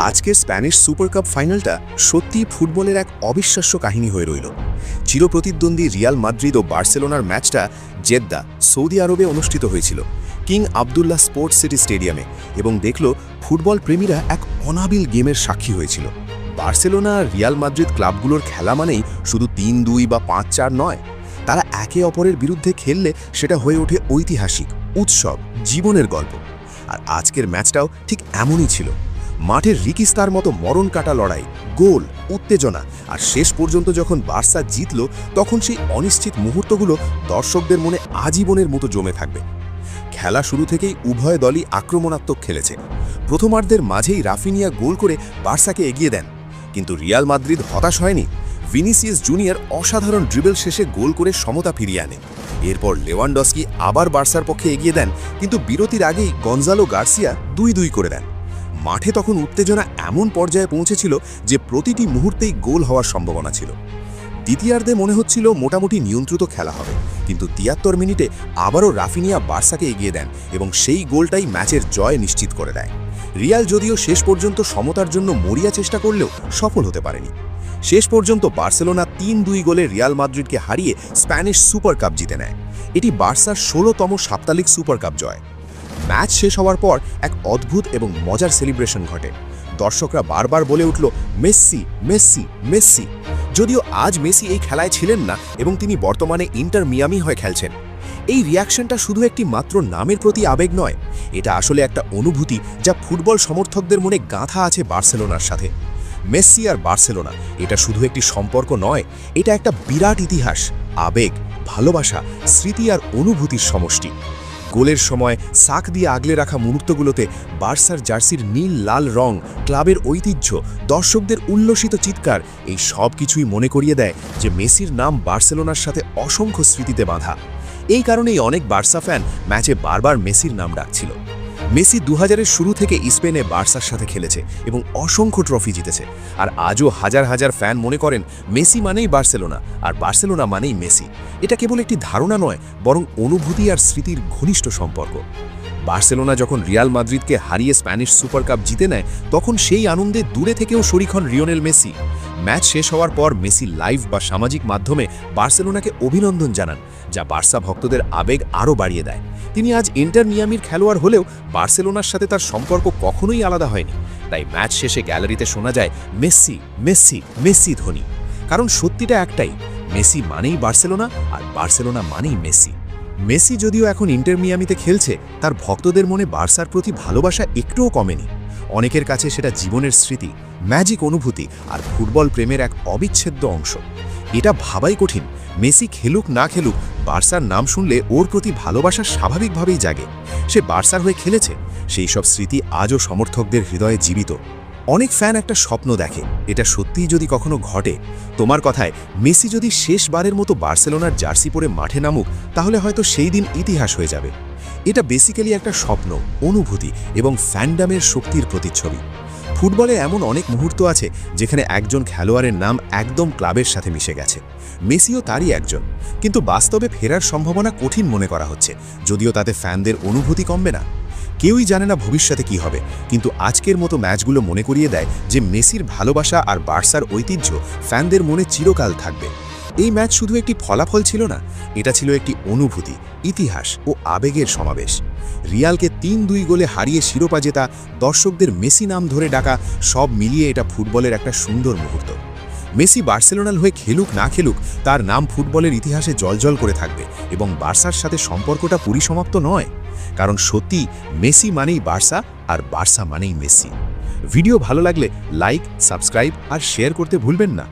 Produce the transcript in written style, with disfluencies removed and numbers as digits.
আজকের Spanish super cup ফাইনালটা সত্যিই ফুটবলের এক অবিশ্বাস্য কাহিনী হয়ে রইল। চিরপ্রতিদ্বন্দ্বী রিয়াল মাদ্রিদ ও বার্সেলোনার ম্যাচটা জেদ্দা, সৌদি আরবে অনুষ্ঠিত হয়েছিল কিং আবদুল্লাহ স্পোর্টস সিটি স্টেডিয়ামে, এবং দেখল ফুটবল প্রেমীরা এক অনাবিল গেমের সাক্ষী হয়েছিল। বার্সেলোনা আর রিয়াল মাদ্রিদ ক্লাবগুলোর খেলা মানেই শুধু ৩-২ বা ৫-৪ নয়, তারা একে অপরের বিরুদ্ধে খেললে সেটা হয়ে ওঠে ঐতিহাসিক উৎসব, জীবনের গল্প। আর আজকের ম্যাচটাও ঠিক এমনই ছিল। মাঠের রিকিস্তার মতো মরণ কাটা লড়াই, গোল, উত্তেজনা, আর শেষ পর্যন্ত যখন বার্সা জিতল তখন সেই অনিশ্চিত মুহূর্তগুলো দর্শকদের মনে আজীবনের মতো জমে থাকবে। খেলা শুরু থেকেই উভয় দলই আক্রমণাত্মক খেলেছে। প্রথমার্ধের মাঝেই রাফিনিয়া গোল করে বার্সাকে এগিয়ে দেন, কিন্তু রিয়াল মাদ্রিদ হতাশ হয়নি। ভিনিসিয়াস জুনিয়র অসাধারণ ড্রিবল শেষে গোল করে সমতা ফিরিয়ে আনে। এরপর লেভানডস্কি আবার বার্সার পক্ষে এগিয়ে দেন, কিন্তু বিরতির আগেই গঞ্জালো গার্সিয়া ২-২ করে দেন। মাঠে তখন উত্তেজনা এমন পর্যায়ে পৌঁছেছিল যে প্রতিটি মুহূর্তেই গোল হওয়ার সম্ভাবনা ছিল। দ্বিতীয়ার্ধে মনে হচ্ছিল মোটামুটি নিয়ন্ত্রিত খেলা হবে, কিন্তু ৭৩ মিনিটে আবারও রাফিনিয়া বার্সাকে এগিয়ে দেন এবং সেই গোলটাই ম্যাচের জয় নিশ্চিত করে দেয়। রিয়াল যদিও শেষ পর্যন্ত সমতার জন্য মরিয়া চেষ্টা করলেও সফল হতে পারেনি। শেষ পর্যন্ত বার্সেলোনা ৩-২ গোলে রিয়াল মাদ্রিদকে হারিয়ে স্প্যানিশ সুপার কাপ জিতে নেয়। এটি বার্সার ১৬তম সাপ্তাহিক সুপার কাপ জয়। ম্যাচ শেষ হওয়ার পর এক অদ্ভুত এবং মজার সেলিব্রেশন ঘটে। দর্শকরা বারবার বলে উঠল, মেসি, মেসি, মেসি। যদিও আজ মেসি এই খেলায় ছিলেন না এবং তিনি বর্তমানে ইন্টার মিয়ামি হয়ে খেলছেন। এই রিয়াকশনটা শুধু একটি মাত্র নামের প্রতি আবেগ নয়, এটা আসলে একটা অনুভূতি যা ফুটবল সমর্থকদের মনে গাঁথা আছে বার্সেলোনার সাথে। মেসি আর বার্সেলোনা এটা শুধু একটি সম্পর্ক নয়, এটা একটা বিরাট ইতিহাস, আবেগ, ভালোবাসা, স্মৃতি আর অনুভূতির সমষ্টি। গোলের সময় সাক দিয়ে আগলে রাখা মুহূর্তগুলোতে বার্সার জার্সির নীল লাল রং, ক্লাবের ঐতিহ্য, দর্শকদের উল্লসিত চিৎকার, এই সব কিছুই মনে করিয়ে দেয় যে মেসির নাম বার্সেলোনার সাথে অসংখ্য স্মৃতিতে বাঁধা। এই কারণেই অনেক বার্সা ফ্যান ম্যাচে বারবার মেসির নাম ডাকছিল। মেসি ২০০০-এর শুরু থেকে স্পেনে বার্সার সাথে খেলেছে এবং অসংখ্য ট্রফি জিতেছে। আর আজও হাজার হাজার ফ্যান মনে করেন মেসি মানেই বার্সেলোনা আর বার্সেলোনা মানেই মেসি। এটা কেবল একটি ধারণা নয়, বরং অনুভূতি আর স্মৃতির ঘনিষ্ঠ সম্পর্ক। বার্সেলোনা যখন রিয়াল মাদ্রিদকে হারিয়ে স্প্যানিশ সুপার কাপ জিতে নেয়, তখন সেই আনন্দে দূরে থেকেও শরিক হন লিওনেল মেসি। ম্যাচ শেষ হওয়ার পর মেসি লাইভ বা সামাজিক মাধ্যমে বার্সেলোনাকে অভিনন্দন জানান, যা বার্সা ভক্তদের আবেগ আরও বাড়িয়ে দেয়। তিনি আজ ইন্টার মিয়ামির খেলোয়াড় হলেও বার্সেলোনার সাথে তার সম্পর্ক কখনোই আলাদা হয়নি। তাই ম্যাচ শেষে গ্যালারিতে শোনা যায় মেসি, মেসি, মেসি ধ্বনি। কারণ সত্যিটা একটাই, মেসি মানেই বার্সেলোনা আর বার্সেলোনা মানেই মেসি। মেসি যদিও এখন ইন্টার মিয়ামিতে খেলছে, তার ভক্তদের মনে বার্সার প্রতি ভালোবাসা একটুও কমেনি। অনেকের কাছে সেটা জীবনের স্মৃতি, ম্যাজিক অনুভূতি আর ফুটবল প্রেমের এক অবিচ্ছেদ্য অংশ। এটা ভাবাই কঠিন, মেসি খেলুক না খেলুক, বার্সার নাম শুনলে ওর প্রতি ভালোবাসা স্বাভাবিকভাবেই জাগে। সে বার্সার হয়ে খেলেছে, সেই সব স্মৃতি আজও সমর্থকদের হৃদয়ে জীবিত। অনেক ফ্যান একটা স্বপ্ন দেখে, এটা সত্যিই যদি কখনো ঘটে। তোমার কথায় মেসি যদি শেষবারের মতো বার্সেলোনার জার্সি পরে মাঠে নামুক, তাহলে হয়তো সেই দিন ইতিহাস হয়ে যাবে। এটা বেসিক্যালি একটা স্বপ্ন, অনুভূতি এবং ফ্যান্ডামের শক্তির প্রতিচ্ছবি। ফুটবলে এমন অনেক মুহূর্ত আছে যেখানে একজন খেলোয়াড়ের নাম একদম ক্লাবের সাথে মিশে গেছে। মেসিও তারই একজন, কিন্তু বাস্তবে ফেরার সম্ভাবনা কঠিন মনে করা হচ্ছে, যদিও তাতে ফ্যানদের অনুভূতি কমবে না। কেউই জানে না ভবিষ্যতে কি হবে, কিন্তু আজকের মতো ম্যাচগুলো মনে করিয়ে দেয় যে মেসির ভালোবাসা আর বার্সার ঐতিহ্য ফ্যানদের মনে চিরকাল থাকবে। এই ম্যাচ শুধু একটি ফলাফল ছিল না, এটা ছিল একটি অনুভূতি, ইতিহাস ও আবেগের সমাবেশ। রিয়ালকে ৩-২ গোলে হারিয়ে শিরোপা জেতা, দর্শকদের মেসি নাম ধরে ডাকা, সব মিলিয়ে এটা ফুটবলের একটা সুন্দর মুহূর্ত। মেসি বার্সেলোনার হয়ে খেলুক না খেলুক, তার নাম ফুটবলের ইতিহাসে জ্বলজ্বল করে থাকবে এবং বার্সার সাথে সম্পর্কটা পরিসমাপ্ত নয়। কারণ সত্যি মেসি মানেই বার্সা আর বার্সা মানেই মেসি। ভিডিও ভালো লাগলে লাইক, সাবস্ক্রাইব আর শেয়ার করতে ভুলবেন না।